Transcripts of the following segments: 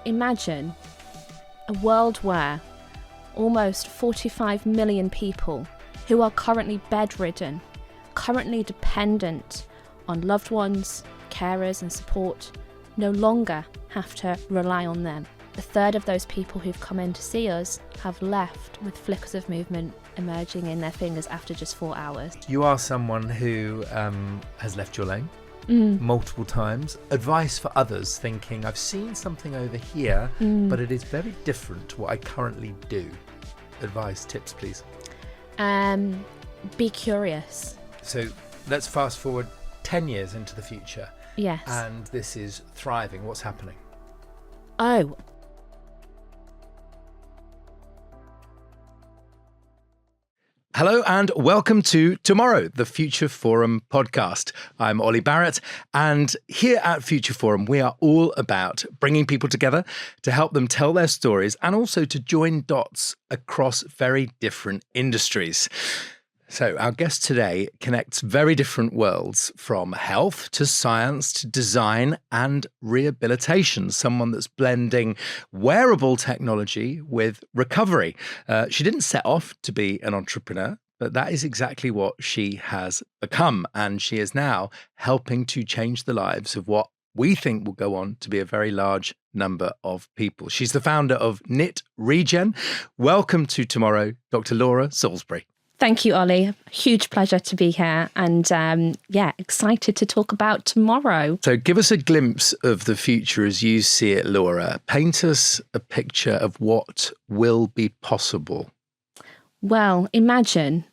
imagine a world where almost 45 million people who are currently bedridden, currently dependent on loved ones, carers and support, no longer have to rely on them. A third of those people who've come in to see us have left with flickers of movement emerging in their fingers after just 4 hours. You are someone who has left your lane multiple times. Advice for others thinking, I've seen something over here, but it is very different to what I currently do. Advice, tips, please. Be curious. So let's fast forward 10 years into the future. Yes. And this is thriving. What's happening? Oh. Hello and welcome to Tomorrow, the Future Forum podcast. I'm Oli Barrett, and here at Future Forum, we are all about bringing people together to help them tell their stories and also to join dots across very different industries. So our guest today connects very different worlds, from health to science to design and rehabilitation. Someone that's blending wearable technology with recovery. She didn't set off to be an entrepreneur, but that is exactly what she has become. And she is now helping to change the lives of what we think will go on to be a very large number of people. She's the founder of KnitRegen. Welcome to Tomorrow, Dr. Laura Salisbury. Thank you, Ollie. Huge pleasure to be here and excited to talk about tomorrow. So give us a glimpse of the future as you see it, Laura. Paint us a picture of what will be possible. Well, imagine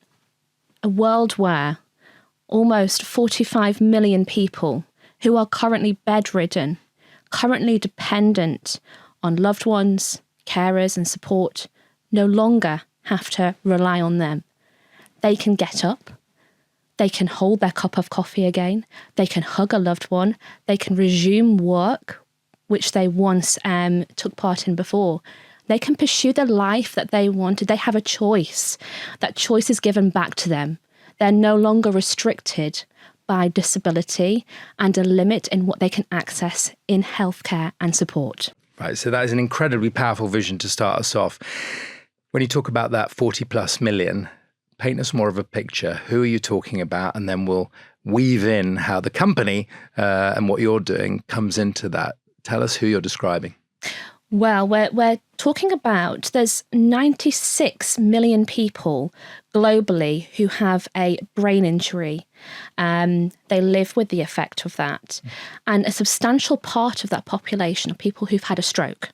a world where almost 45 million people who are currently bedridden, currently dependent on loved ones, carers and support, no longer have to rely on them. They can get up, they can hold their cup of coffee again, they can hug a loved one, they can resume work, which they once took part in before. They can pursue the life that they wanted. They have a choice. That choice is given back to them. They're no longer restricted by disability and a limit in what they can access in healthcare and support. Right, so that is an incredibly powerful vision to start us off. When you talk about that 40 plus million, paint us more of a picture. Who are you talking about? And then we'll weave in how the company and what you're doing comes into that. Tell us who you're describing. Well, we're talking about there's 96 million people globally who have a brain injury. They live with the effect of that. And a substantial part of that population are people who've had a stroke.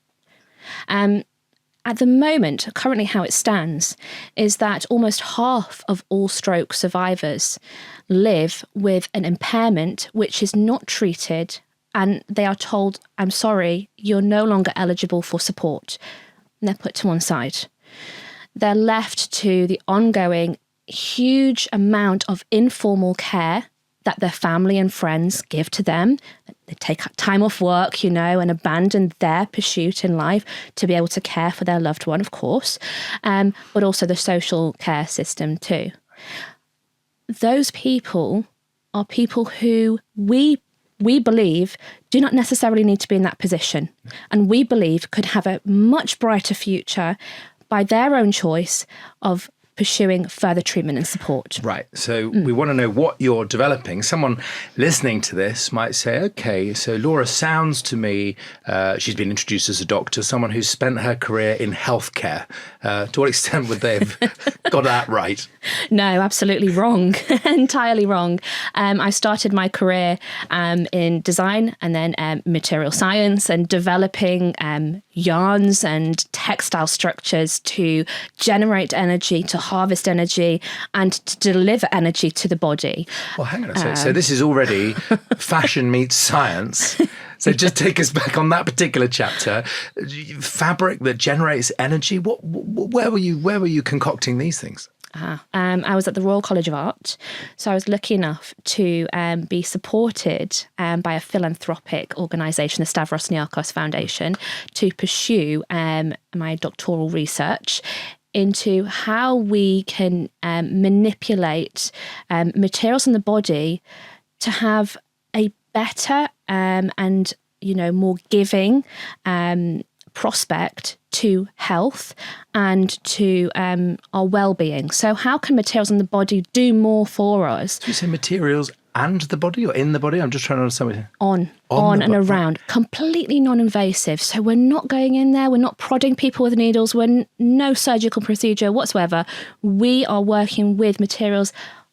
At the moment, currently how it stands, is that almost half of all stroke survivors live with an impairment which is not treated, and they are told, I'm sorry, you're no longer eligible for support. And they're put to one side. They're left to the ongoing huge amount of informal care that their family and friends give to them. They take time off work, and abandon their pursuit in life to be able to care for their loved one, of course, but also the social care system too. Those people are people who we believe do not necessarily need to be in that position, and we believe could have a much brighter future by their own choice of pursuing further treatment and support. Right. So we want to know what you're developing. Someone listening to this might say, okay, so Laura sounds to me, she's been introduced as a doctor, someone who's spent her career in healthcare. To what extent would they have got that right? No, absolutely wrong. Entirely wrong. I started my career in design and then material science and developing yarns and textile structures to generate energy, to harvest energy and to deliver energy to the body. Well, hang on a second. So this is already fashion meets science. So just take us back on that particular chapter. Fabric that generates energy. Where were you concocting these things? I was at the Royal College of Art, so I was lucky enough to be supported by a philanthropic organisation, the Stavros Niarchos Foundation, to pursue my doctoral research into how we can manipulate materials in the body to have a better and more giving prospect to health and to our well-being. So how can materials in the body do more for us? Do you say materials and the body or in the body? I'm just trying to understand. On and around, completely non-invasive. So we're not going in there, we're not prodding people with needles, we're no surgical procedure whatsoever. We are working with materials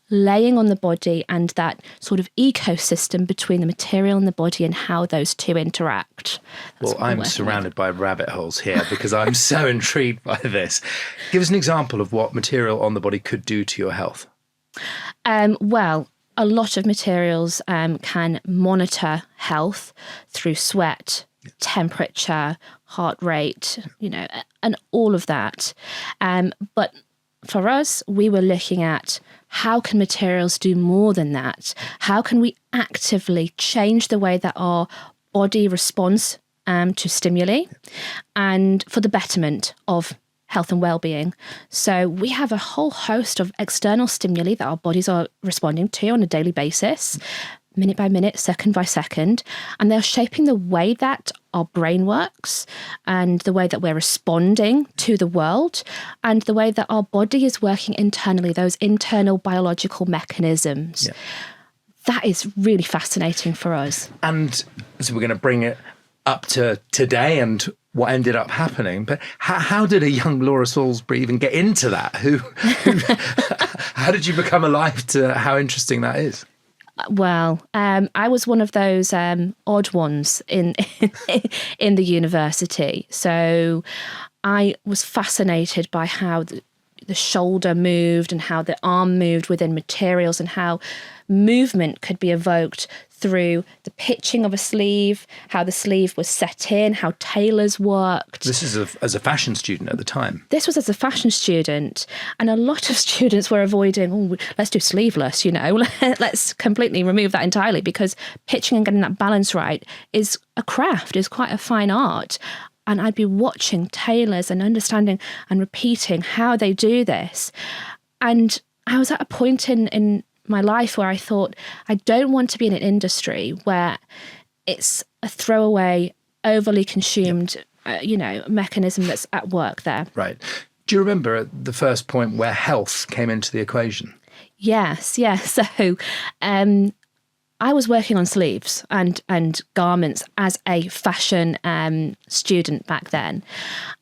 laying on the body and that sort of ecosystem between the material and the body and how those two interact. Well, I'm surrounded by rabbit holes here because I'm so intrigued by this. Give us an example of what material on the body could do to your health. Well, a lot of materials can monitor health through sweat, temperature, heart rate, and all of that. But for us, we were looking at how can materials do more than that? How can we actively change the way that our body responds to stimuli and for the betterment of health and well-being? So we have a whole host of external stimuli that our bodies are responding to on a daily basis, minute by minute, second by second, and they're shaping the way that our brain works and the way that we're responding to the world and the way that our body is working internally, those internal biological mechanisms. Yeah. That is really fascinating for us. And so we're going to bring it up to today and what ended up happening. But how did a young Laura Salisbury even get into that? How did you become alive to how interesting that is? Well, I was one of those odd ones in the university. So I was fascinated by how the shoulder moved and how the arm moved within materials and how movement could be evoked through the pitching of a sleeve, how the sleeve was set in, how tailors worked. This is as a fashion student at the time. This was as a fashion student. And a lot of students were avoiding, let's do sleeveless, let's completely remove that entirely because pitching and getting that balance right is a craft, is quite a fine art. And I'd be watching tailors and understanding and repeating how they do this. And I was at a point in my life where I thought, I don't want to be in an industry where it's a throwaway, overly consumed, mechanism that's at work there. Right. Do you remember the first point where health came into the equation? Yes. So I was working on sleeves and garments as a fashion student back then.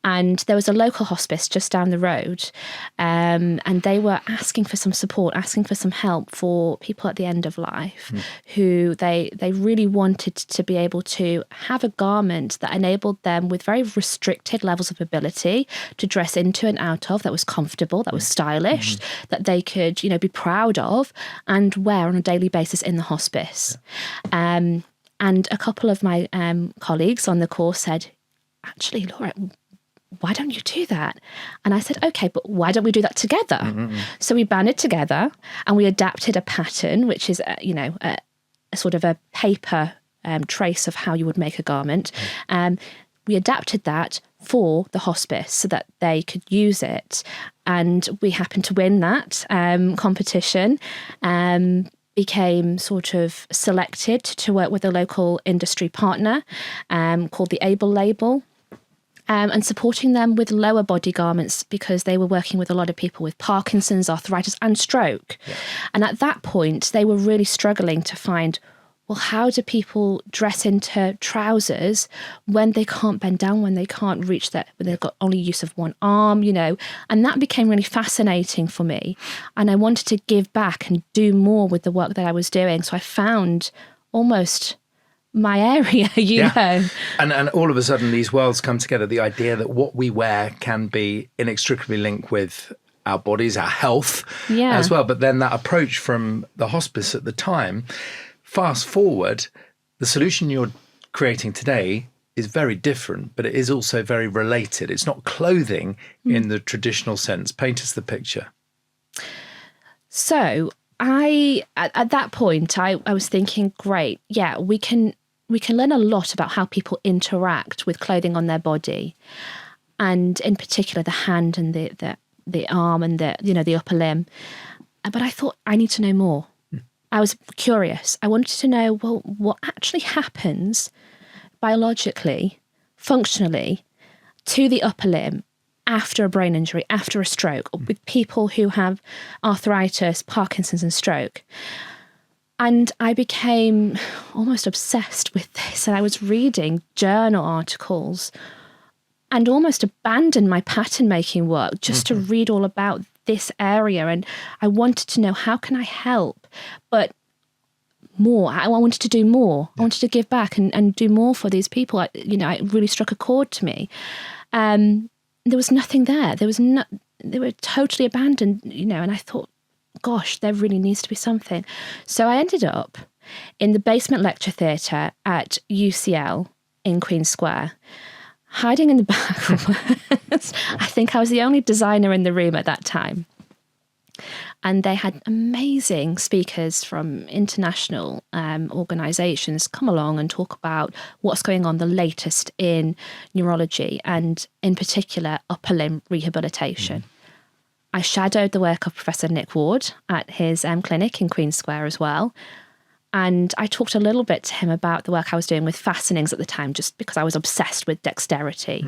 And there was a local hospice just down the road. And they were asking for some support, asking for some help for people at the end of life who they really wanted to be able to have a garment that enabled them with very restricted levels of ability to dress into and out of, that was comfortable, that was stylish, that they could, be proud of and wear on a daily basis in the hospice. Yeah. And a couple of my colleagues on the course said, actually, Laura, why don't you do that? And I said, okay, but why don't we do that together? Mm-hmm. So we banded together and we adapted a pattern, which is, a sort of a paper trace of how you would make a garment. We adapted that for the hospice so that they could use it. And we happened to win that competition. Became sort of selected to work with a local industry partner called the Able label and supporting them with lower body garments because they were working with a lot of people with Parkinson's, arthritis and stroke. Yeah. And at that point, they were really struggling to find, well, how do people dress into trousers when they can't bend down, when they can't reach that, when they've got only use of one arm, And that became really fascinating for me. And I wanted to give back and do more with the work that I was doing. So I found almost my area, you know. And all of a sudden these worlds come together. The idea that what we wear can be inextricably linked with our bodies, our health as well. But then that approach from the hospice at the time, fast forward, the solution you're creating today is very different, but it is also very related. It's not clothing in the traditional sense. Paint us the picture. So at that point, I was thinking, great, we can learn a lot about how people interact with clothing on their body, and in particular the hand and the arm and the upper limb. But I thought I need to know more. I was curious. I wanted to know, well, what actually happens biologically, functionally, to the upper limb after a brain injury, after a stroke, or with people who have arthritis, Parkinson's and stroke. And I became almost obsessed with this. And I was reading journal articles and almost abandoned my pattern making work just to read all about this area. And I wanted to know, how can I help? But more. I wanted to do more. I wanted to give back and do more for these people. It really struck a chord to me. There was nothing there. They were totally abandoned, and I thought, gosh, there really needs to be something. So I ended up in the basement lecture theatre at UCL in Queen's Square, hiding in the back. I think I was the only designer in the room at that time. And they had amazing speakers from international organisations come along and talk about what's going on, the latest in neurology and in particular upper limb rehabilitation. I shadowed the work of Professor Nick Ward at his clinic in Queen's Square as well. And I talked a little bit to him about the work I was doing with fastenings at the time, just because I was obsessed with dexterity.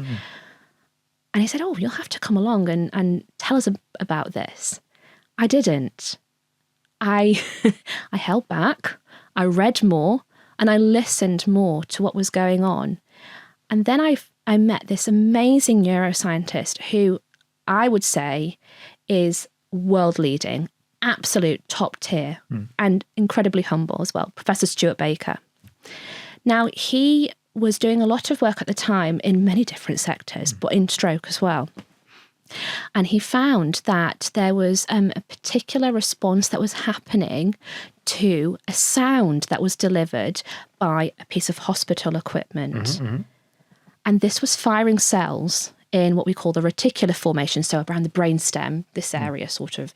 And he said, oh, you'll have to come along and tell us about this. I didn't. I held back, I read more, and I listened more to what was going on. And then I met this amazing neuroscientist who I would say is world leading, absolute top tier, and incredibly humble as well, Professor Stuart Baker. Now, he was doing a lot of work at the time in many different sectors, but in stroke as well. And he found that there was a particular response that was happening to a sound that was delivered by a piece of hospital equipment. And this was firing cells in what we call the reticular formation, so around the brainstem, this area sort of,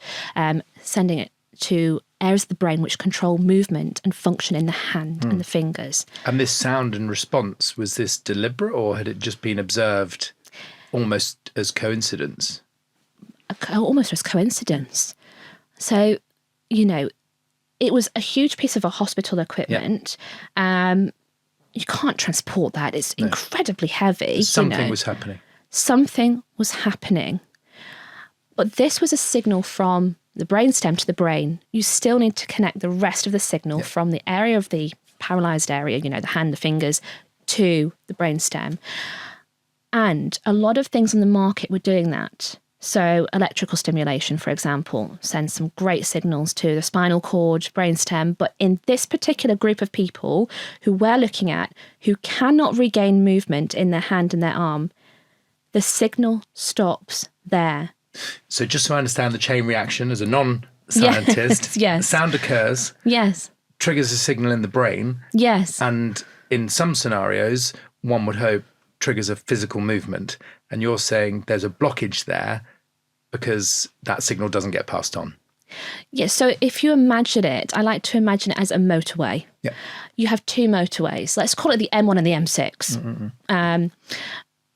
sending it to areas of the brain which control movement and function in the hand and the fingers. And this sound and response, was this deliberate or had it just been observed almost as coincidence? Almost as coincidence. So, it was a huge piece of a hospital equipment. You can't transport that. It's incredibly heavy. Something was happening. Something was happening. But this was a signal from the brainstem to the brain. You still need to connect the rest of the signal from the area of the paralysed area, the hand, the fingers, to the brainstem. And a lot of things on the market were doing that. So electrical stimulation, for example, sends some great signals to the spinal cord, brainstem. But in this particular group of people who we're looking at, who cannot regain movement in their hand and their arm, the signal stops there. So just so I understand the chain reaction as a non-scientist, yes. Sound occurs, triggers a signal in the brain. And in some scenarios, one would hope triggers a physical movement. And you're saying there's a blockage there because that signal doesn't get passed on. Yes, so if you imagine it, I like to imagine it as a motorway. You have two motorways. Let's call it the M1 and the M6.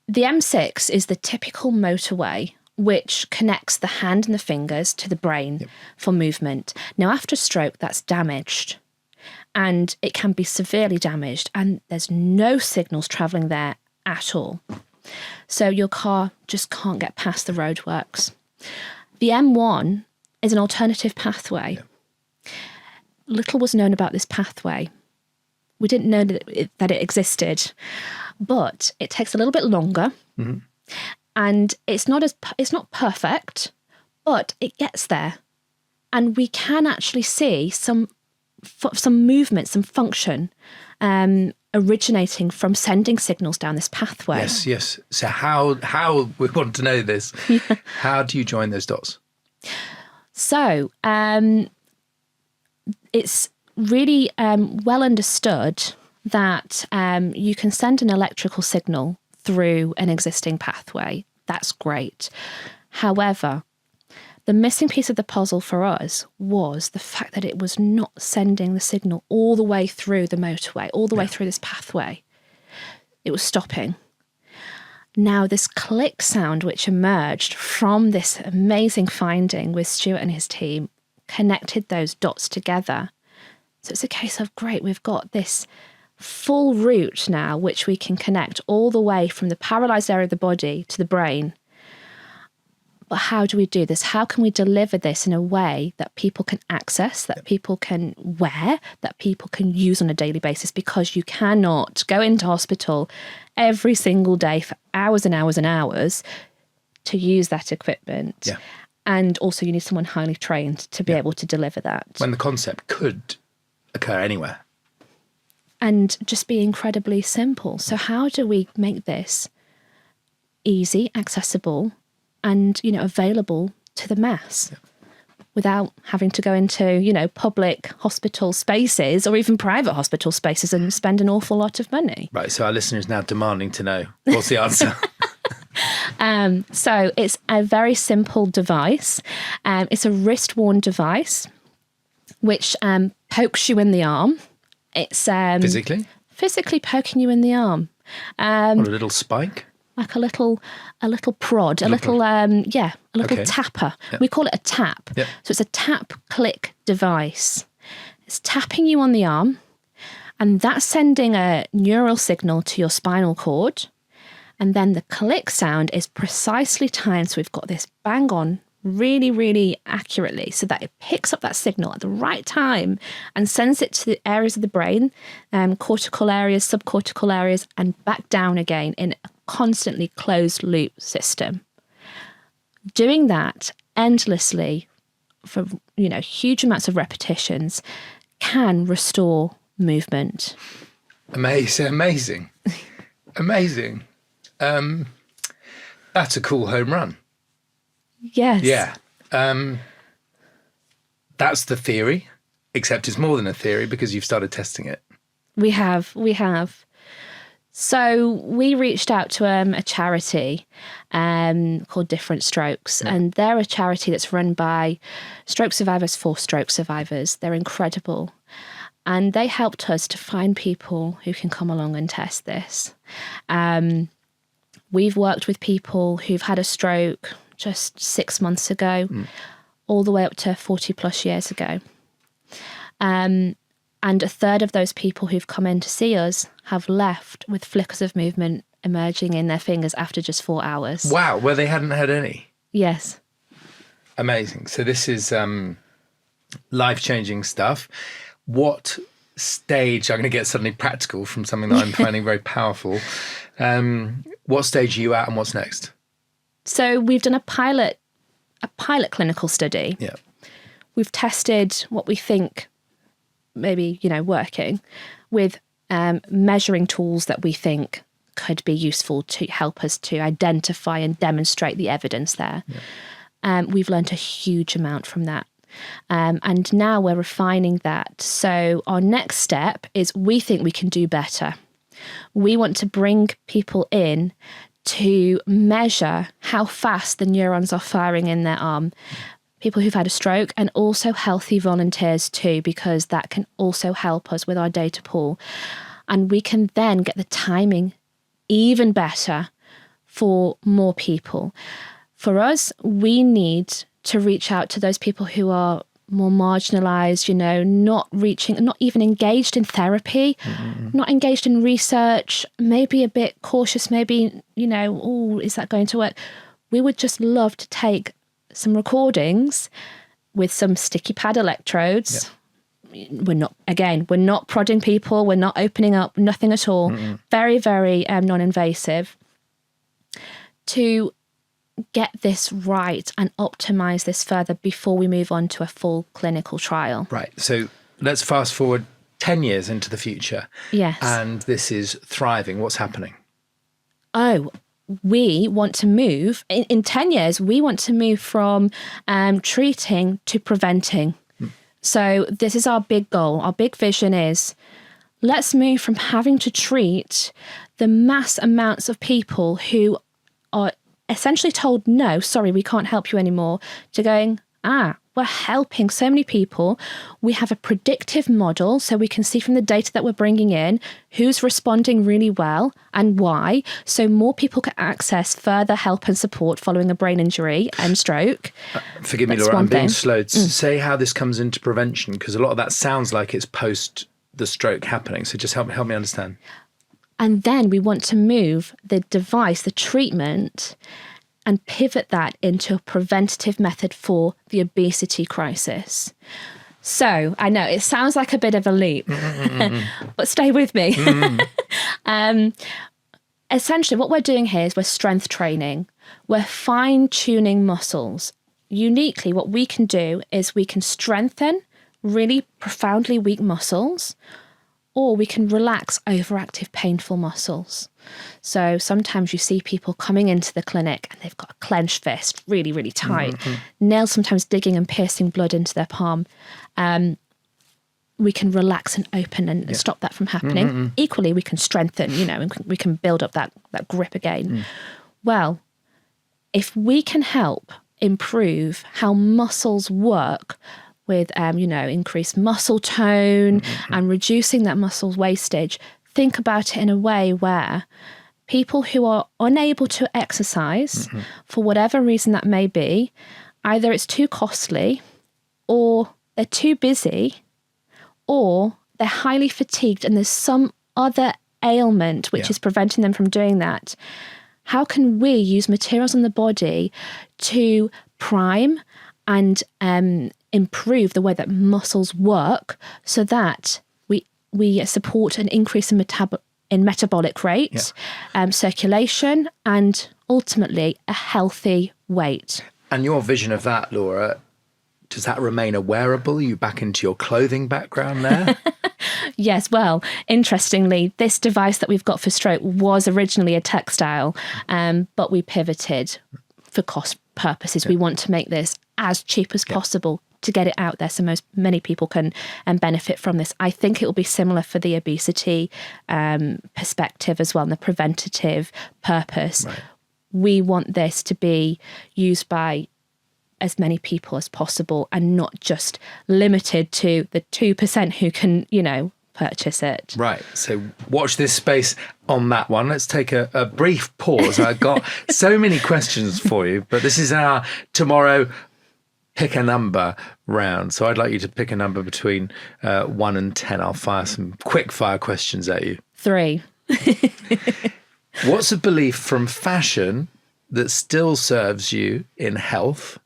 The M6 is the typical motorway which connects the hand and the fingers to the brain for movement. Now, after stroke, that's damaged. And it can be severely damaged. And there's no signals travelling there at all. So your car just can't get past the roadworks. The M1 is an alternative pathway. Little was known about this pathway. We didn't know that it existed, but it takes a little bit longer, and it's not perfect, but it gets there, and we can actually see some movement, some function, originating from sending signals down this pathway. Yes. So how we want to know this? How do you join those dots? So it's really well understood that you can send an electrical signal through an existing pathway. That's great. However, the missing piece of the puzzle for us was the fact that it was not sending the signal all the way through the motorway, all the way through this pathway. It was stopping. Now, this click sound which emerged from this amazing finding with Stuart and his team connected those dots together. So it's a case of, great, we've got this full route now, which we can connect all the way from the paralysed area of the body to the brain. But how do we do this? How can we deliver this in a way that people can access, that people can wear, that people can use on a daily basis? Because you cannot go into hospital every single day for hours and hours and hours to use that equipment. Yeah. And also you need someone highly trained to be able to deliver that. When the concept could occur anywhere. And just be incredibly simple. So how do we make this easy, accessible, and, available to the mass without having to go into, public hospital spaces or even private hospital spaces and spend an awful lot of money? Right. So our listeners now demanding to know what's the answer. So it's a very simple device. It's a wrist-worn device which pokes you in the arm. It's physically poking you in the arm. Or a little spike. Like a little prod, a little tapper. Yep. We call it a tap. Yep. So it's a tap click device. It's tapping you on the arm, and that's sending a neural signal to your spinal cord. And then the click sound is precisely timed. So we've got this bang on really, really accurately so that it picks up that signal at the right time and sends it to the areas of the brain, cortical areas, subcortical areas, and back down again in a constantly closed loop system. Doing that endlessly for, huge amounts of repetitions can restore movement. Amazing. That's a cool home run. Yes. Yeah. That's the theory, except it's more than a theory because you've started testing it. We have. So we reached out to a charity called Different Strokes, and they're a charity that's run by stroke survivors for stroke survivors. They're incredible. And they helped us to find people who can come along and test this. We've worked with people who've had a stroke just 6 months ago, all the way up to 40 plus years ago. And a third of those people who've come in to see us have left with flickers of movement emerging in their fingers after just 4 hours. Wow, where they hadn't had any? Yes. Amazing. So this is life-changing stuff. What stage, I'm going to get suddenly practical from something that I'm finding very powerful. What stage are you at and what's next? So we've done a pilot clinical study. Yeah. We've tested what we think maybe, working with measuring tools that we think could be useful to help us to identify and demonstrate the evidence there. Yeah. We've learned a huge amount from that. And now we're refining that. So our next step is we think we can do better. We want to bring people in to measure how fast the neurons are firing in their arm. People who've had a stroke and also healthy volunteers too, because that can also help us with our data pool. And we can then get the timing even better for more people. For us, we need to reach out to those people who are more marginalized, not even engaged in therapy, not engaged in research, maybe a bit cautious, maybe, is that going to work? We would just love to take some recordings with some sticky pad electrodes. Yeah. We're not prodding people, we're not opening up, nothing at all. Very, very non-invasive to get this right and optimize this further before we move on to a full clinical trial. Right. So let's fast forward 10 years into the future. Yes. And this is thriving. What's happening? Oh, we want to move, in 10 years, we want to move from treating to preventing. So this is our big goal. Our big vision is let's move from having to treat the mass amounts of people who are essentially told, no, sorry, we can't help you anymore, to going, we're helping so many people. We have a predictive model, so we can see from the data that we're bringing in who's responding really well and why, so more people can access further help and support following a brain injury and stroke. Forgive me, Laura, I'm being slow. Say how this comes into prevention, because a lot of that sounds like it's post the stroke happening. So just help me understand. And then we want to move the device, the treatment, and pivot that into a preventative method for the obesity crisis. So I know it sounds like a bit of a leap, but stay with me. Essentially, what we're doing here is we're strength training. We're fine-tuning muscles. Uniquely, what we can do is we can strengthen really profoundly weak muscles, or we can relax overactive, painful muscles. So sometimes you see people coming into the clinic and they've got a clenched fist, really, really tight, nails sometimes digging and piercing blood into their palm. We can relax and open and stop that from happening. Equally, we can strengthen, and we can build up that grip again. Well, if we can help improve how muscles work with, increased muscle tone and reducing that muscle wastage, think about it in a way where people who are unable to exercise, for whatever reason that may be, either it's too costly, or they're too busy, or they're highly fatigued and there's some other ailment which is preventing them from doing that. How can we use materials on the body to prime and improve the way that muscles work so that we support an increase in metabolic rate, circulation, and ultimately a healthy weight? And your vision of that, Laura, does that remain a wearable? Are you back into your clothing background there? Yes, well, interestingly, this device that we've got for stroke was originally a textile, but we pivoted for cost purposes. We want to make this as cheap as possible to get it out there so many people can benefit from this. I think it will be similar for the obesity perspective as well, and the preventative purpose. Right. We want this to be used by as many people as possible and not just limited to the 2% who can, purchase it. Right. So watch this space on that one. Let's take a brief pause. I've got so many questions for you, but this is our tomorrow pick a number round. So I'd like you to pick a number between 1 and 10. I'll fire some quick fire questions at you. 3. What's a belief from fashion that still serves you in health?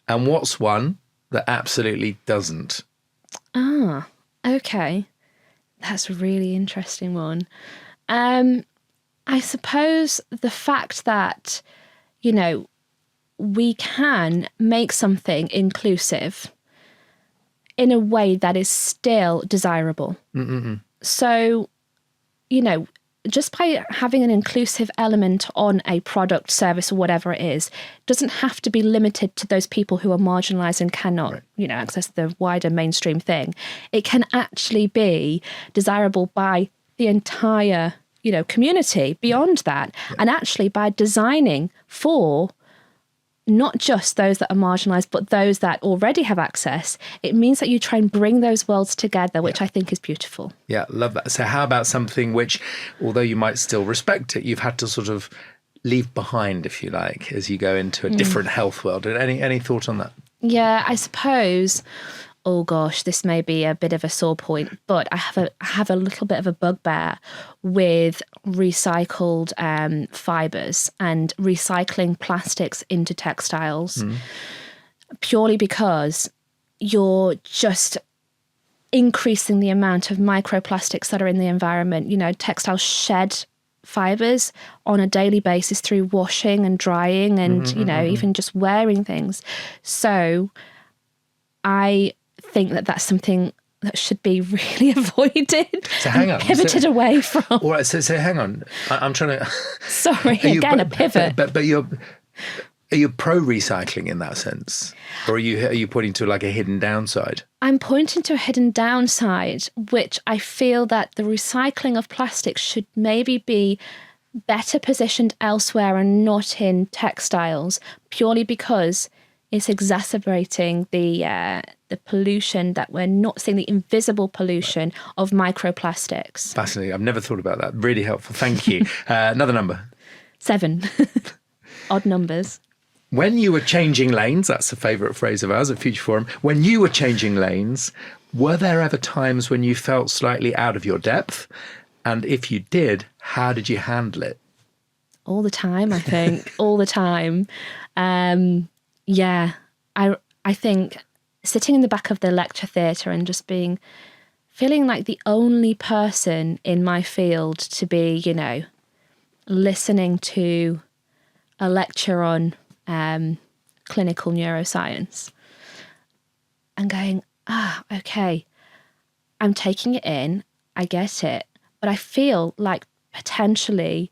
And what's one that absolutely doesn't? Ah, okay. That's a really interesting one. I suppose the fact that, we can make something inclusive in a way that is still desirable. So, just by having an inclusive element on a product, service, or whatever it is, doesn't have to be limited to those people who are marginalised and cannot, access the wider mainstream thing. It can actually be desirable by the entire, community beyond that. And actually by designing for not just those that are marginalised, but those that already have access, it means that you try and bring those worlds together, which I think is beautiful. Yeah, love that. So how about something which, although you might still respect it, you've had to sort of leave behind, if you like, as you go into a different health world? Any thought on that? Yeah, I suppose, oh gosh, this may be a bit of a sore point, but I have a little bit of a bugbear with recycled fibres and recycling plastics into textiles, purely because you're just increasing the amount of microplastics that are in the environment. Textiles shed fibres on a daily basis through washing and drying and, even just wearing things. So I think that that's something that should be really avoided. So hang on. Pivoted away from. All right, so hang on. I'm trying to... Sorry, a pivot. But are you pro-recycling in that sense? Or are you pointing to like a hidden downside? I'm pointing to a hidden downside, which I feel that the recycling of plastics should maybe be better positioned elsewhere and not in textiles, purely because it's exacerbating the pollution that we're not seeing, the invisible pollution of microplastics. Fascinating. I've never thought about that. Really helpful. Thank you. Another number. 7. Odd numbers. When you were changing lanes, that's a favourite phrase of ours at Future Forum, when you were changing lanes, Were there ever times when you felt slightly out of your depth? And if you did, how did you handle it? All the time, I think. All the time. I think sitting in the back of the lecture theatre and just feeling like the only person in my field to be, listening to a lecture on clinical neuroscience and going, okay, I'm taking it in, I get it, but I feel like potentially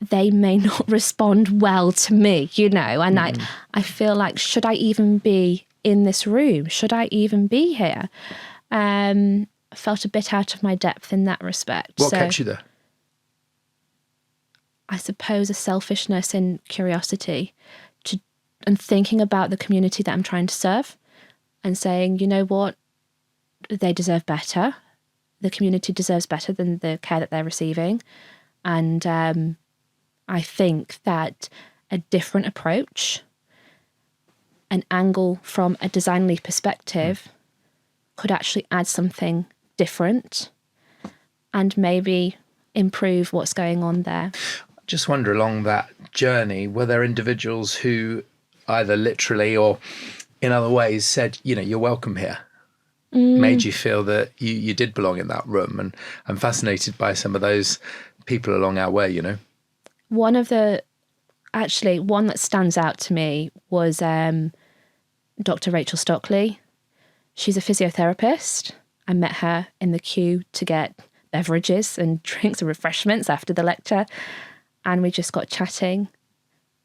they may not respond well to me, and I feel like, should I even be in this room? Should I even be here? I felt a bit out of my depth in that respect. What kept you there? I suppose a selfishness and curiosity and thinking about the community that I'm trying to serve and saying, you know what, they deserve better. The community deserves better than the care that they're receiving. And I think that a different approach, an angle from a design lead perspective could actually add something different and maybe improve what's going on there. Just wonder, along that journey, were there individuals who either literally or in other ways said, you're welcome here, made you feel that you did belong in that room? And I'm fascinated by some of those people along our way, One that stands out to me was Dr. Rachel Stockley. She's a physiotherapist. I met her in the queue to get beverages and drinks and refreshments after the lecture. And we just got chatting.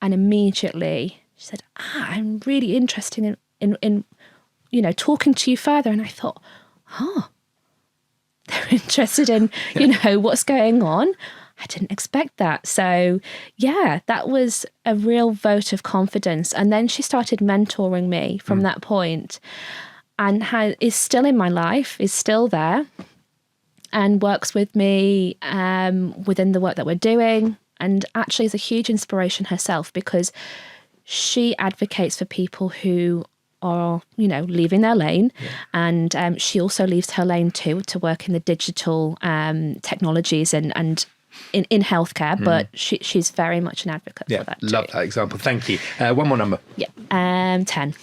And immediately she said, I'm really interested in talking to you further. And I thought, they're interested in, what's going on. I didn't expect that. So yeah, that was a real vote of confidence. And then she started mentoring me from that point, and is still in my life, is still there, and works with me within the work that we're doing, and actually is a huge inspiration herself, because she advocates for people who are, leaving their lane. Yeah. And she also leaves her lane too to work in the digital technologies and in healthcare, but she's very much an advocate for that too. Love that example. Thank you. One more number. Yeah, 10.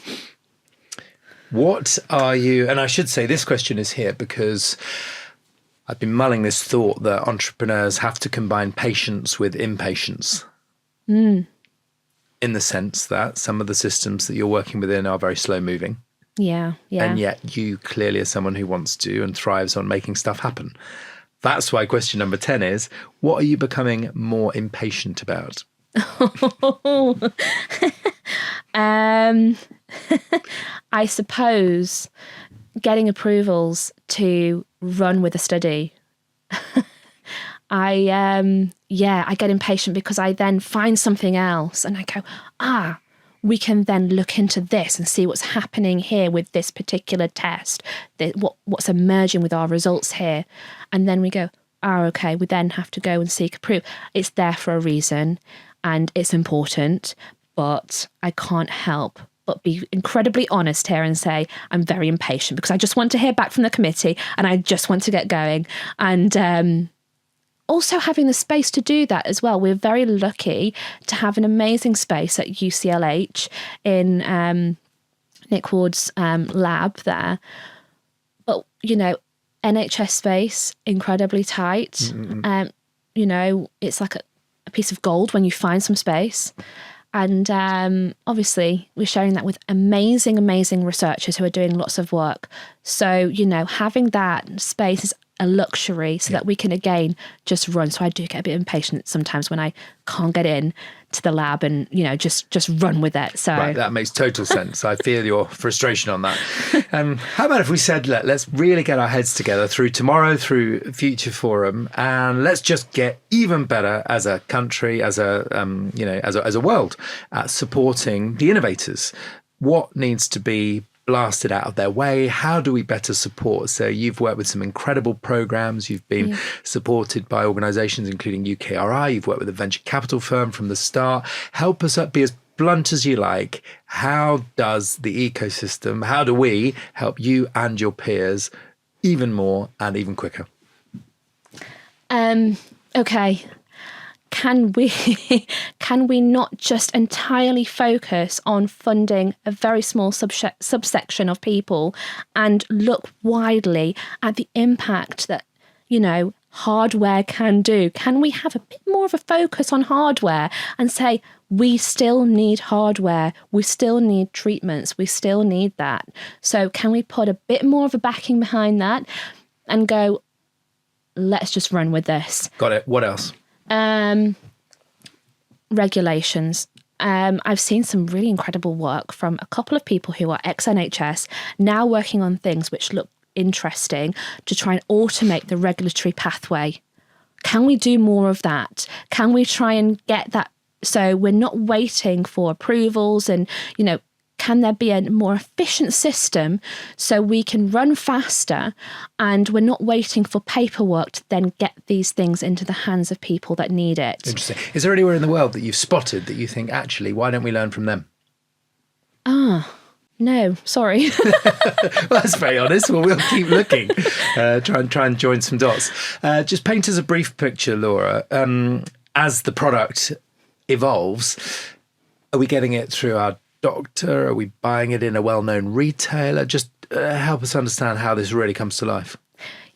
What are you, and I should say this question is here because I've been mulling this thought that entrepreneurs have to combine patience with impatience. In the sense that some of the systems that you're working within are very slow moving. Yeah. And yet you clearly are someone who wants to and thrives on making stuff happen. That's why question number 10 is, what are you becoming more impatient about? I suppose getting approvals to run with a study. I get impatient because I then find something else and I go, we can then look into this and see what's happening here with this particular test, what's emerging with our results here. And then we go, okay, we then have to go and seek approval. It's there for a reason and it's important, but I can't help but be incredibly honest here and say I'm very impatient because I just want to hear back from the committee and I just want to get going. And also having the space to do that as well. We're very lucky to have an amazing space at UCLH in Nick Ward's lab there. But, NHS space, incredibly tight. It's like a piece of gold when you find some space. And obviously, we're sharing that with amazing, amazing researchers who are doing lots of work. So, having that space is a luxury so that we can, again, just run. So I do get a bit impatient sometimes when I can't get in to the lab and, just run with it. So right, that makes total sense. I feel your frustration on that. How about if we said, let's really get our heads together through tomorrow, through Future Forum, and let's just get even better as a country, as a world at supporting the innovators. What needs to be blasted out of their way? How do we better support? So you've worked with some incredible programs. You've been supported by organizations including UKRI. You've worked with a venture capital firm from the start. Help us be blunt as you like, how does the ecosystem, how do we help you and your peers even more and even quicker? Okay. Can we not just entirely focus on funding a very small subsection of people and look widely at the impact that, hardware can do? Can we have a bit more of a focus on hardware and say, we still need hardware, we still need treatments, we still need that. So can we put a bit more of a backing behind that and go, let's just run with this? Got it. What else? Regulations. I've seen some really incredible work from a couple of people who are ex-NHS now working on things which look interesting to try and automate the regulatory pathway. Can we do more of that? Can we try and get that so we're not waiting for approvals and, can there be a more efficient system so we can run faster and we're not waiting for paperwork to then get these things into the hands of people that need it? Interesting. Is there anywhere in the world that you've spotted that you think, actually, why don't we learn from them? No, sorry. Well, that's very honest. Well, we'll keep looking. Try and join some dots. Just paint us a brief picture, Laura. As the product evolves, are we getting it through our doctor? Are we buying it in a well-known retailer? Just help us understand how this really comes to life.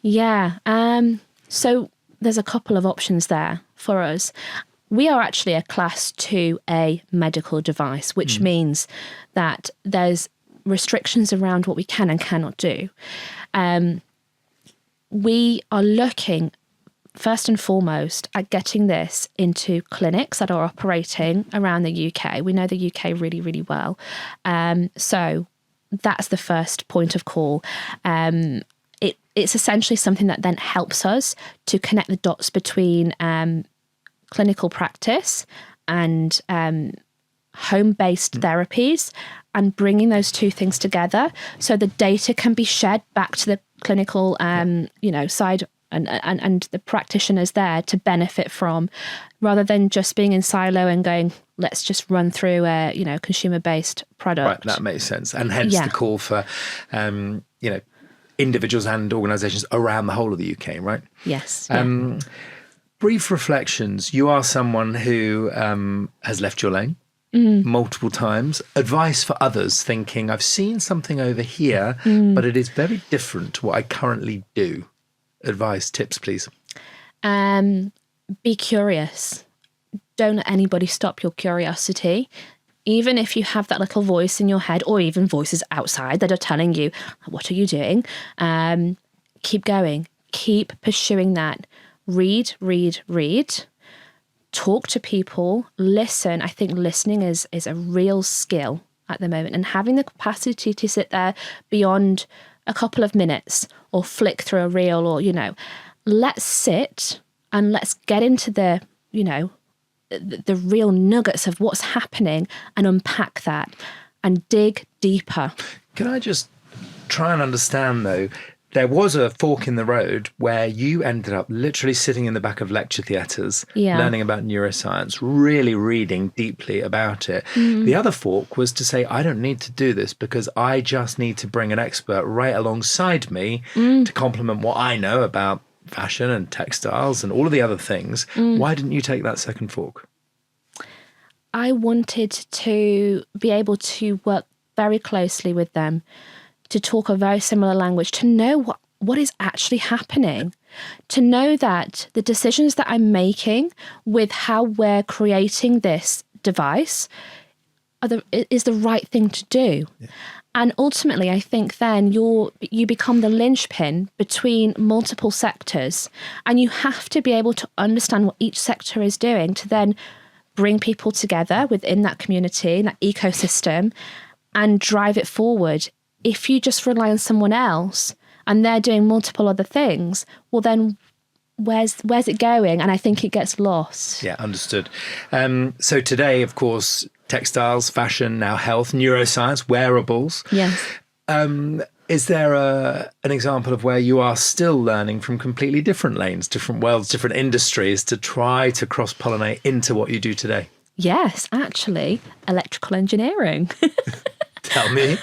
Yeah. So there's a couple of options there for us. We are actually a class 2A medical device, which means that there's restrictions around what we can and cannot do. We are looking first and foremost at getting this into clinics that are operating around the UK. We know the UK really, really well. So that's the first point of call. It's essentially something that then helps us to connect the dots between clinical practice and home-based therapies and bringing those two things together so the data can be shared back to the clinical side and the practitioners there to benefit from, rather than just being in silo and going, let's just run through a consumer-based product. Right, that makes sense. And hence the call for individuals and organisations around the whole of the UK, right? Yes. Brief reflections. You are someone who has left your lane multiple times. Advice for others thinking, I've seen something over here, but it is very different to what I currently do. Advice, tips, please. Be curious. Don't let anybody stop your curiosity. Even if you have that little voice in your head or even voices outside that are telling you, what are you doing? Keep going. Keep pursuing that. Read. Talk to people. Listen. I think listening is a real skill at the moment, and having the capacity to sit there beyond a couple of minutes or flick through a reel or, let's sit and let's get into the real nuggets of what's happening and unpack that and dig deeper. Can I just try and understand, though, there was a fork in the road where you ended up literally sitting in the back of lecture theatres, learning about neuroscience, really reading deeply about it. The other fork was to say, I don't need to do this because I just need to bring an expert right alongside me to complement what I know about fashion and textiles and all of the other things. Why didn't you take that second fork? I wanted to be able to work very closely with them, to talk a very similar language, to know what is actually happening, to know that the decisions that I'm making with how we're creating this device is the right thing to do. Yeah. And ultimately, I think then you become the linchpin between multiple sectors, and you have to be able to understand what each sector is doing to then bring people together within that community, that ecosystem, and drive it forward. If you just rely on someone else and they're doing multiple other things, well then where's it going? And I think it gets lost. Yeah, understood. So today, of course, textiles, fashion, now health, neuroscience, wearables. Yes. Is there an example of where you are still learning from completely different lanes, different worlds, different industries to try to cross-pollinate into what you do today? Yes, actually, electrical engineering. Tell me.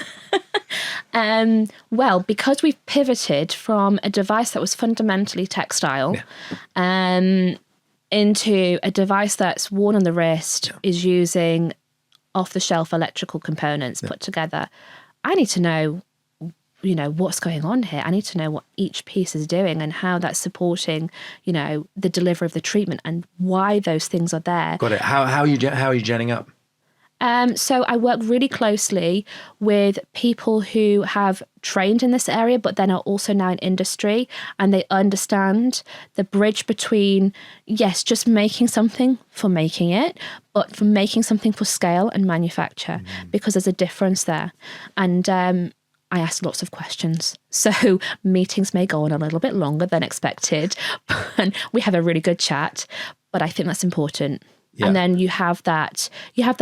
Well, because we've pivoted from a device that was fundamentally textile into a device that's worn on the wrist, is using off-the-shelf electrical components put together, I need to know, what's going on here. I need to know what each piece is doing and how that's supporting, the delivery of the treatment and why those things are there. Got it. How are you genning up? So I work really closely with people who have trained in this area, but then are also now in industry, and they understand the bridge between, yes, just making something for making it, but for making something for scale and manufacture, because there's a difference there. And I ask lots of questions. So meetings may go on a little bit longer than expected, and we have a really good chat, but I think that's important. Yeah. And then you have that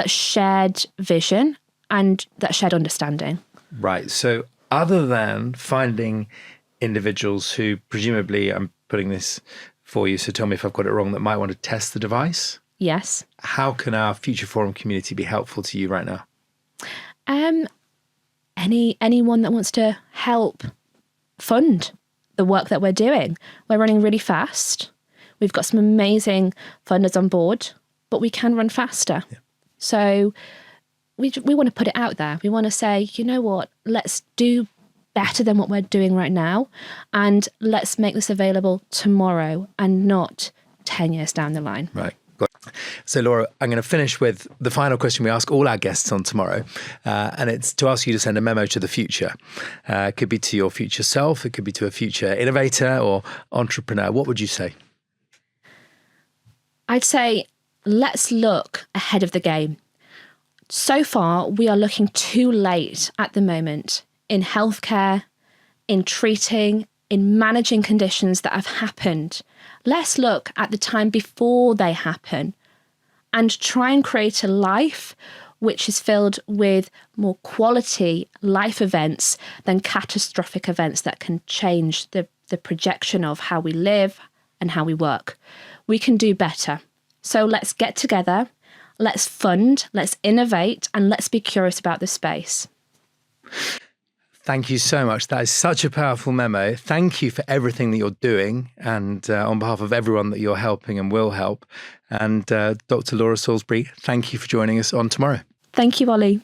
shared vision and that shared understanding. Right. So other than finding individuals who, presumably, I'm putting this for you, so tell me if I've got it wrong, that might want to test the device. Yes. How can our Future Forum community be helpful to you right now? Anyone that wants to help fund the work that we're doing. We're running really fast. We've got some amazing funders on board, but we can run faster. Yeah. So we want to put it out there. We want to say, you know what, let's do better than what we're doing right now, and let's make this available tomorrow and not 10 years down the line. Right. So, Laura, I'm going to finish with the final question we ask all our guests on Tomorrow, and it's to ask you to send a memo to the future. It could be to your future self, it could be to a future innovator or entrepreneur. What would you say? I'd say, let's look ahead of the game. So far, we are looking too late at the moment in healthcare, in treating, in managing conditions that have happened. Let's look at the time before they happen and try and create a life which is filled with more quality life events than catastrophic events that can change the projection of how we live and how we work. We can do better. So let's get together, let's fund, let's innovate, and let's be curious about the space. Thank you so much. That is such a powerful memo. Thank you for everything that you're doing, and on behalf of everyone that you're helping and will help. And Dr. Laura Salisbury, thank you for joining us on Tomorrow. Thank you, Oli.